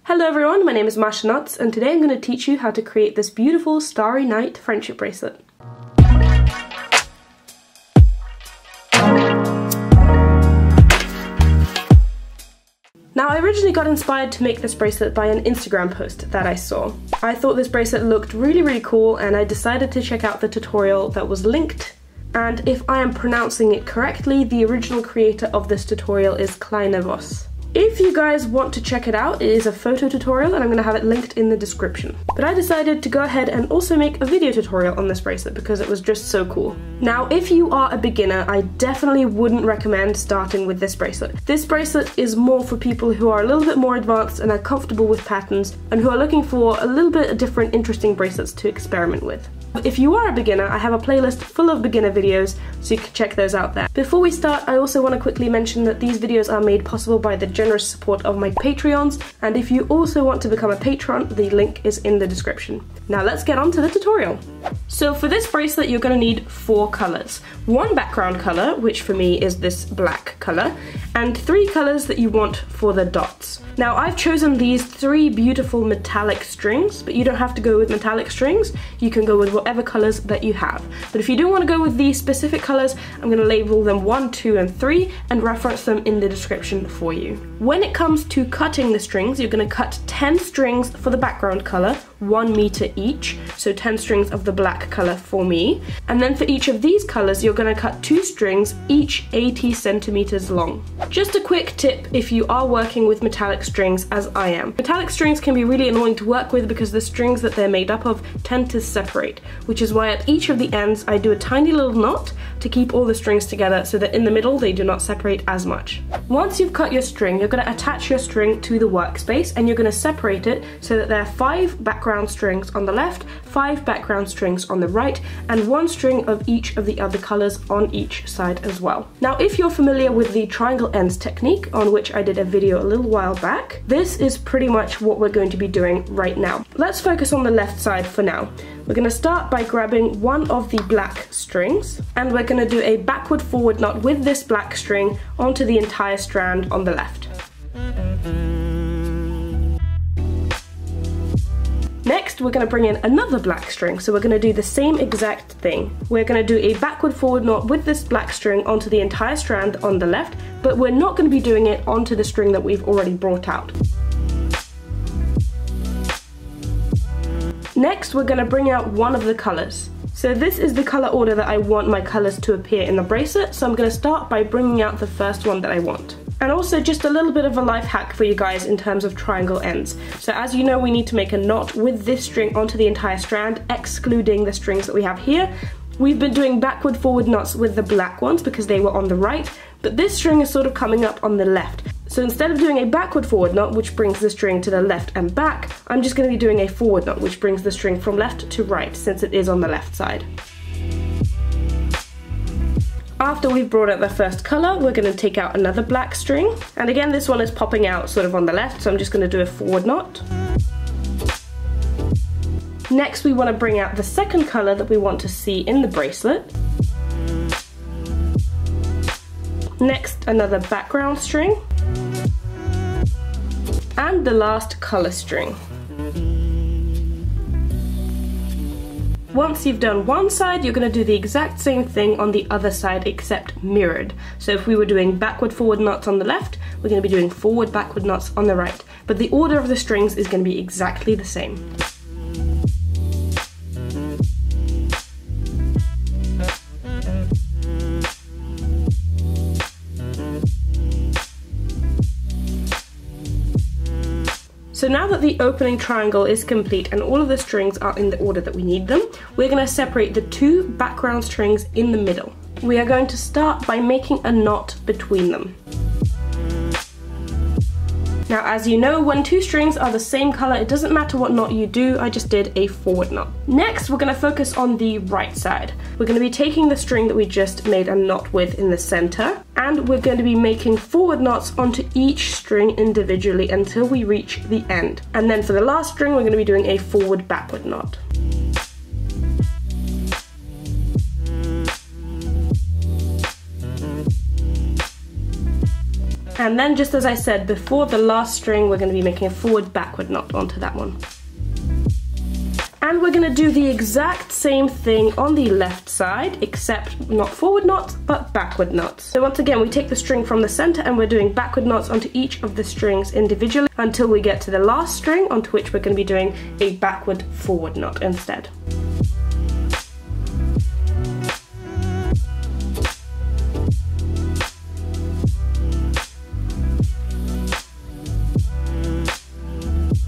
Hello everyone, my name is Masha Nuts and today I'm going to teach you how to create this beautiful Starry Night friendship bracelet. Now I originally got inspired to make this bracelet by an Instagram post that I saw. I thought this bracelet looked really cool and I decided to check out the tutorial that was linked. And if I am pronouncing it correctly, the original creator of this tutorial is Kleine Voss. If you guys want to check it out, it is a photo tutorial and I'm going to have it linked in the description. But I decided to go ahead and also make a video tutorial on this bracelet because it was just so cool. Now, if you are a beginner, I definitely wouldn't recommend starting with this bracelet. This bracelet is more for people who are a little bit more advanced and are comfortable with patterns and who are looking for a little bit of different interesting bracelets to experiment with. If you are a beginner, I have a playlist full of beginner videos, so you can check those out there. Before we start, I also want to quickly mention that these videos are made possible by the generous support of my Patreons, and if you also want to become a patron, the link is in the description. Now let's get on to the tutorial. So for this bracelet, you're going to need 4 colors. 1 background color, which for me is this black color, and 3 colors that you want for the dots. Now I've chosen these 3 beautiful metallic strings, but you don't have to go with metallic strings. You can go with whatever colors that you have. But if you do want to go with these specific colors, I'm going to label them 1, 2, and 3 and reference them in the description for you. When it comes to cutting the strings, you're going to cut 10 strings for the background color, 1 meter each, so 10 strings of the black color for me. And then for each of these colors, you're going to cut 2 strings, each 80 centimeters long. Just a quick tip if you are working with metallic strings as I am. Metallic strings can be really annoying to work with because the strings that they're made up of tend to separate, which is why at each of the ends I do a tiny little knot to keep all the strings together so that in the middle they do not separate as much. Once you've cut your string, you're going to attach your string to the workspace and you're going to separate it so that there are 5 background strings on the left, 5 background strings on the right, and 1 string of each of the other colors on each side as well. Now if you're familiar with the triangle ends technique, on which I did a video a little while back, this is pretty much what we're going to be doing right now. Let's focus on the left side for now. We're going to start by grabbing one of the black strings and we're going to do a backward forward knot with this black string onto the entire strand on the left. Next, we're going to bring in another black string, so we're going to do the same exact thing. We're going to do a backward forward knot with this black string onto the entire strand on the left, but we're not going to be doing it onto the string that we've already brought out. Next, we're going to bring out one of the colors. So this is the color order that I want my colors to appear in the bracelet, so I'm going to start by bringing out the first one that I want. And also just a little bit of a life hack for you guys in terms of triangle ends. So as you know, we need to make a knot with this string onto the entire strand, excluding the strings that we have here. We've been doing backward forward knots with the black ones because they were on the right, but this string is sort of coming up on the left. So instead of doing a backward forward knot, which brings the string to the left and back, I'm just going to be doing a forward knot, which brings the string from left to right, since it is on the left side. After we've brought out the first color, we're going to take out another black string. And again, this one is popping out sort of on the left, so I'm just going to do a forward knot. Next, we want to bring out the second color that we want to see in the bracelet. Next, another background string. And the last color string. Once you've done one side, you're going to do the exact same thing on the other side except mirrored. So if we were doing backward forward knots on the left, we're going to be doing forward backward knots on the right. But the order of the strings is going to be exactly the same. So now that the opening triangle is complete and all of the strings are in the order that we need them, we're going to separate the 2 background strings in the middle. We are going to start by making a knot between them. Now as you know, when 2 strings are the same color, it doesn't matter what knot you do, I just did a forward knot. Next, we're going to focus on the right side. We're going to be taking the string that we just made a knot with in the center, and we're going to be making forward knots onto each string individually until we reach the end. And then for the last string, we're going to be doing a forward backward knot. And then, just as I said before, the last string, we're going to be making a forward backward knot onto that one. And we're going to do the exact same thing on the left side, except not forward knots, but backward knots. So once again, we take the string from the center and we're doing backward knots onto each of the strings individually until we get to the last string, onto which we're going to be doing a backward forward knot instead.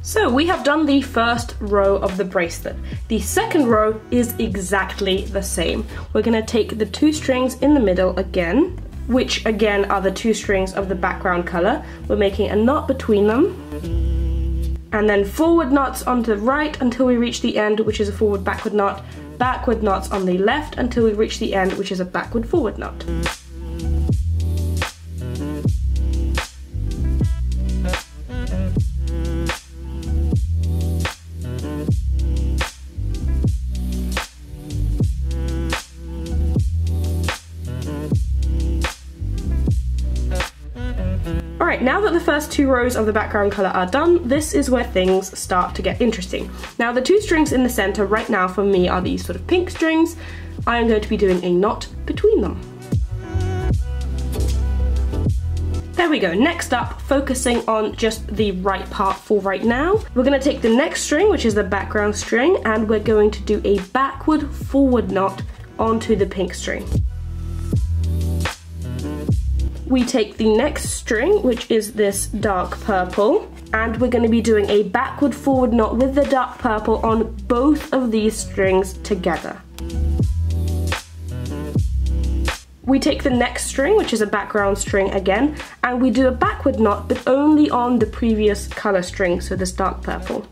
So we have done the first row of the bracelet. The second row is exactly the same. We're going to take the 2 strings in the middle again, which again are the 2 strings of the background color. We're making a knot between them, and then forward knots on the right until we reach the end, which is a forward backward knot, backward knots on the left until we reach the end, which is a backward forward knot. Alright, now that the first 2 rows of the background colour are done, this is where things start to get interesting. Now the 2 strings in the centre right now for me are these sort of pink strings. I am going to be doing a knot between them. There we go. Next up, focusing on just the right part for right now, we're going to take the next string, which is the background string, and we're going to do a backward forward knot onto the pink string. We take the next string, which is this dark purple, and we're going to be doing a backward forward knot with the dark purple on both of these strings together. We take the next string, which is a background string again, and we do a backward knot, but only on the previous color string, so this dark purple.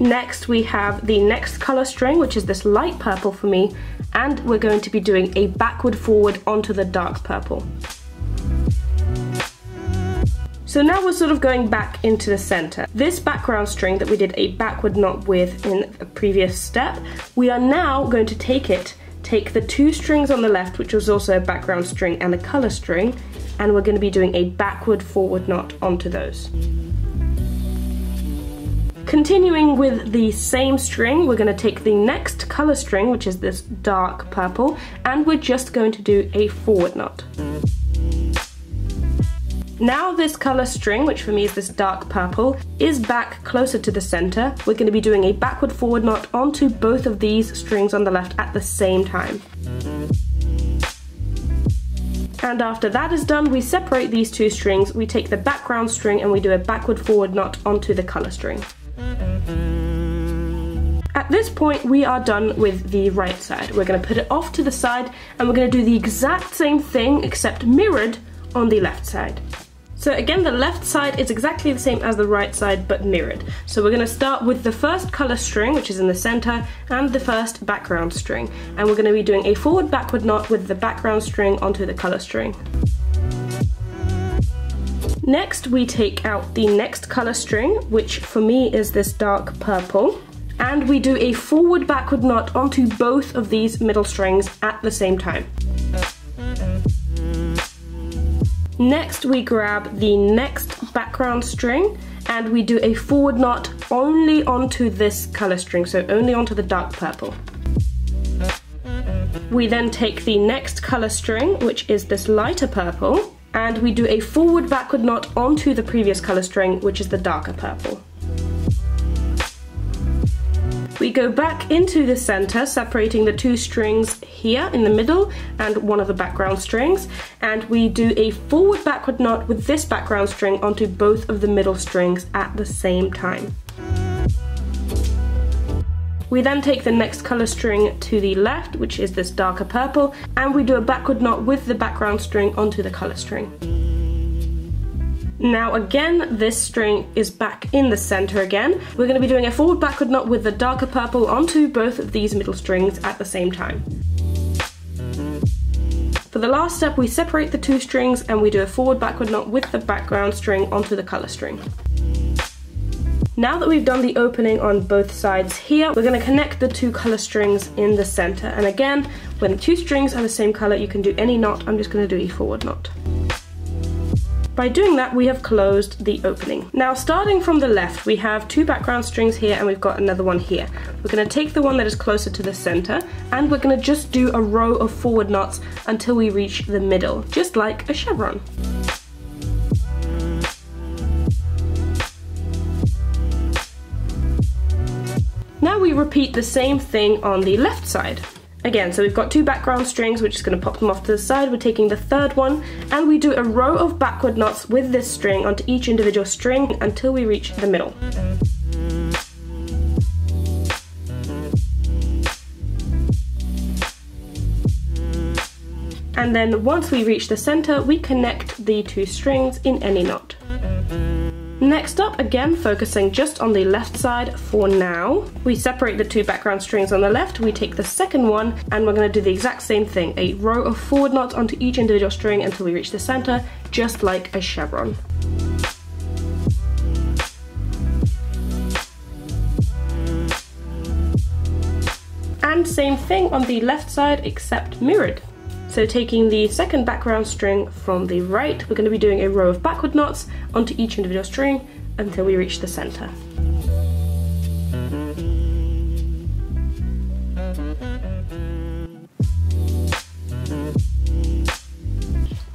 Next we have the next color string, which is this light purple for me, and we're going to be doing a backward forward onto the dark purple. So now we're sort of going back into the center. This background string that we did a backward knot with in a previous step, we are now going to take the 2 strings on the left, which was also a background string and a color string, and we're going to be doing a backward forward knot onto those. Continuing with the same string, we're going to take the next color string, which is this dark purple, and we're just going to do a forward knot. Now this color string, which for me is this dark purple, is back closer to the center. We're going to be doing a backward forward knot onto both of these strings on the left at the same time. And after that is done, we separate these 2 strings, we take the background string and we do a backward forward knot onto the color string. At this point, we are done with the right side. We're going to put it off to the side and we're going to do the exact same thing except mirrored on the left side. So again, the left side is exactly the same as the right side but mirrored. So we're going to start with the first color string, which is in the center, and the first background string. And we're going to be doing a forward backward knot with the background string onto the color string. Next, we take out the next color string, which for me is this dark purple, and we do a forward backward knot onto both of these middle strings at the same time. Next, we grab the next background string and we do a forward knot only onto this color string, so only onto the dark purple. We then take the next color string, which is this lighter purple, and we do a forward backward knot onto the previous color string, which is the darker purple. We go back into the center, separating the 2 strings here in the middle and one of the background strings, and we do a forward backward knot with this background string onto both of the middle strings at the same time. We then take the next color string to the left, which is this darker purple, and we do a backward knot with the background string onto the color string. Now again, this string is back in the center again. We're going to be doing a forward backward knot with the darker purple onto both of these middle strings at the same time. For the last step, we separate the 2 strings and we do a forward backward knot with the background string onto the color string. Now that we've done the opening on both sides here, we're going to connect the 2 color strings in the center, and again When the two strings are the same color, you can do any knot. I'm just going to do a forward knot. By doing that, we have closed the opening. Now, starting from the left, we have two background strings here and we've got another one here. We're going to take the one that is closer to the center and we're going to just do a row of forward knots until we reach the middle, just like a chevron. Now we repeat the same thing on the left side. Again, so we've got two background strings, we're just going to pop them off to the side, we're taking the third one, and we do a row of backward knots with this string onto each individual string until we reach the middle. And then once we reach the center, we connect the two strings in any knot. Next up, again focusing just on the left side for now, we separate the two background strings on the left, we take the second one and we're going to do the exact same thing, a row of forward knots onto each individual string until we reach the center, just like a chevron. And same thing on the left side except mirrored. So taking the second background string from the right, we're going to be doing a row of backward knots onto each individual string until we reach the center.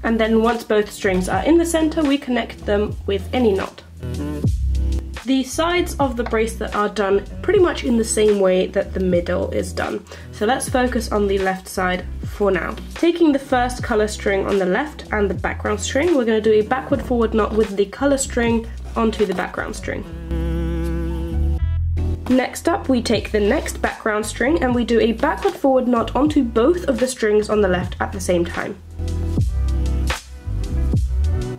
And then once both strings are in the center, we connect them with any knot. The sides of the bracelet are done pretty much in the same way that the middle is done. So let's focus on the left side for now. Taking the first color string on the left and the background string, we're going to do a backward forward knot with the color string onto the background string. Next up, we take the next background string and we do a backward forward knot onto both of the strings on the left at the same time.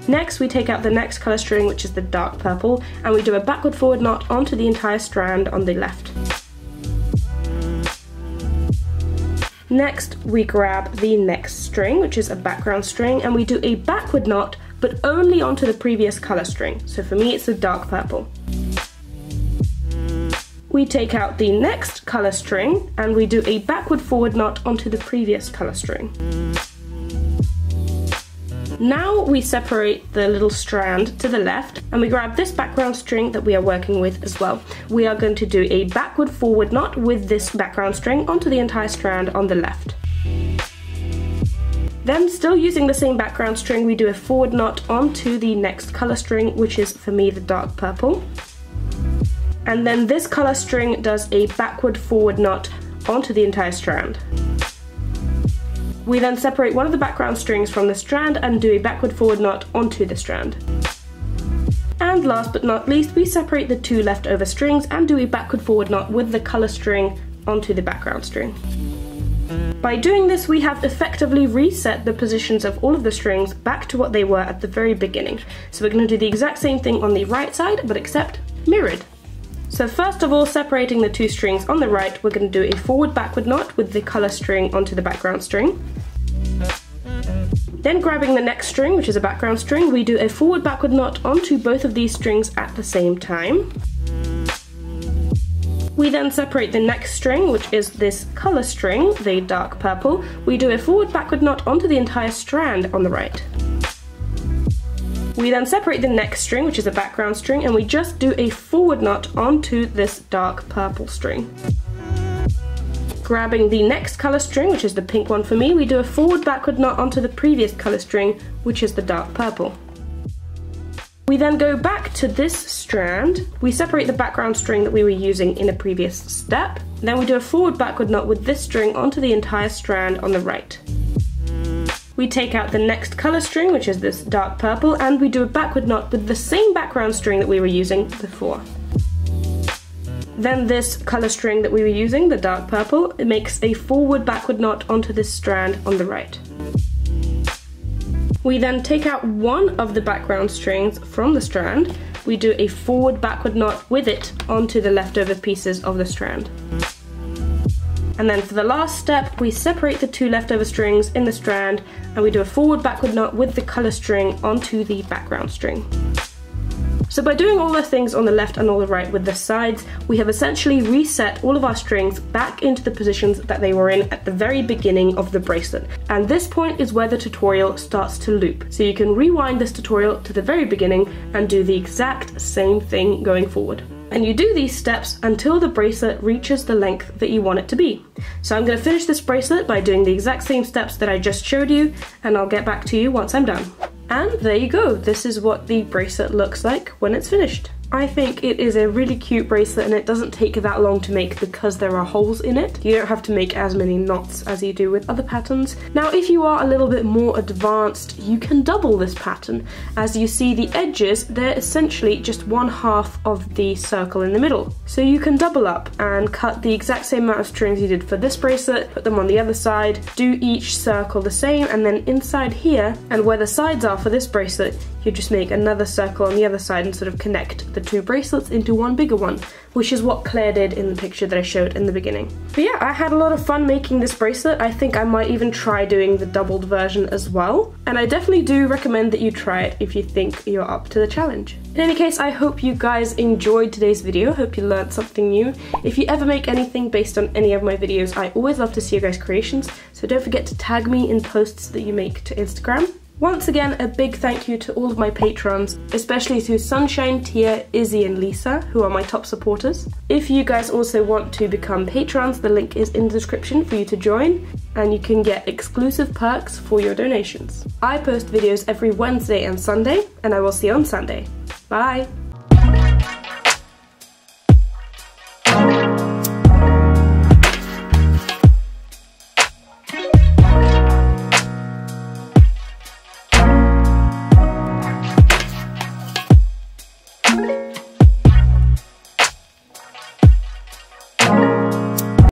Next, we take out the next color string, which is the dark purple, and we do a backward forward knot onto the entire strand on the left. Next, we grab the next string, which is a background string, and we do a backward knot, but only onto the previous color string. So for me, it's the dark purple. We take out the next color string, and we do a backward forward knot onto the previous color string. Now we separate the little strand to the left and we grab this background string that we are working with as well. We are going to do a backward forward knot with this background string onto the entire strand on the left. Then, still using the same background string, we do a forward knot onto the next color string, which is for me the dark purple. And then this color string does a backward forward knot onto the entire strand. We then separate one of the background strings from the strand and do a backward forward knot onto the strand. And last but not least, we separate the two leftover strings and do a backward forward knot with the color string onto the background string. By doing this, we have effectively reset the positions of all of the strings back to what they were at the very beginning. So we're going to do the exact same thing on the right side, but except mirrored. So first of all, separating the two strings on the right, we're going to do a forward backward knot with the color string onto the background string. Then grabbing the next string, which is a background string, we do a forward backward knot onto both of these strings at the same time. We then separate the next string, which is this color string, the dark purple. We do a forward backward knot onto the entire strand on the right. We then separate the next string, which is a background string, and we just do a forward knot onto this dark purple string. Grabbing the next color string, which is the pink one for me, we do a forward backward knot onto the previous color string, which is the dark purple. We then go back to this strand, we separate the background string that we were using in a previous step, then we do a forward backward knot with this string onto the entire strand on the right. We take out the next color string, which is this dark purple, and we do a backward knot with the same background string that we were using before. Then this color string that we were using, the dark purple, it makes a forward backward knot onto this strand on the right. We then take out one of the background strings from the strand, we do a forward backward knot with it onto the leftover pieces of the strand. And then for the last step, we separate the two leftover strings in the strand and we do a forward backward knot with the color string onto the background string. So by doing all the things on the left and on the right with the sides, we have essentially reset all of our strings back into the positions that they were in at the very beginning of the bracelet. And this point is where the tutorial starts to loop. So you can rewind this tutorial to the very beginning and do the exact same thing going forward. And you do these steps until the bracelet reaches the length that you want it to be. So I'm going to finish this bracelet by doing the exact same steps that I just showed you, and I'll get back to you once I'm done. And there you go, this is what the bracelet looks like when it's finished. I think it is a really cute bracelet and it doesn't take that long to make because there are holes in it. You don't have to make as many knots as you do with other patterns. Now if you are a little bit more advanced, you can double this pattern. As you see, the edges, they're essentially just 1/2 of the circle in the middle. So you can double up and cut the exact same amount of strings you did for this bracelet, put them on the other side, do each circle the same, and then inside here, and where the sides are for this bracelet, you just make another circle on the other side and sort of connect the two bracelets into one bigger one, which is what Claire did in the picture that I showed in the beginning. But yeah, I had a lot of fun making this bracelet. I think I might even try doing the doubled version as well. And I definitely do recommend that you try it if you think you're up to the challenge. In any case, I hope you guys enjoyed today's video. Hope you learned something new. If you ever make anything based on any of my videos, I always love to see your guys' creations. So don't forget to tag me in posts that you make to Instagram. Once again, a big thank you to all of my patrons, especially to Sunshine, Tia, Izzy and Lisa, who are my top supporters. If you guys also want to become patrons, the link is in the description for you to join, and you can get exclusive perks for your donations. I post videos every Wednesday and Sunday, and I will see you on Sunday. Bye!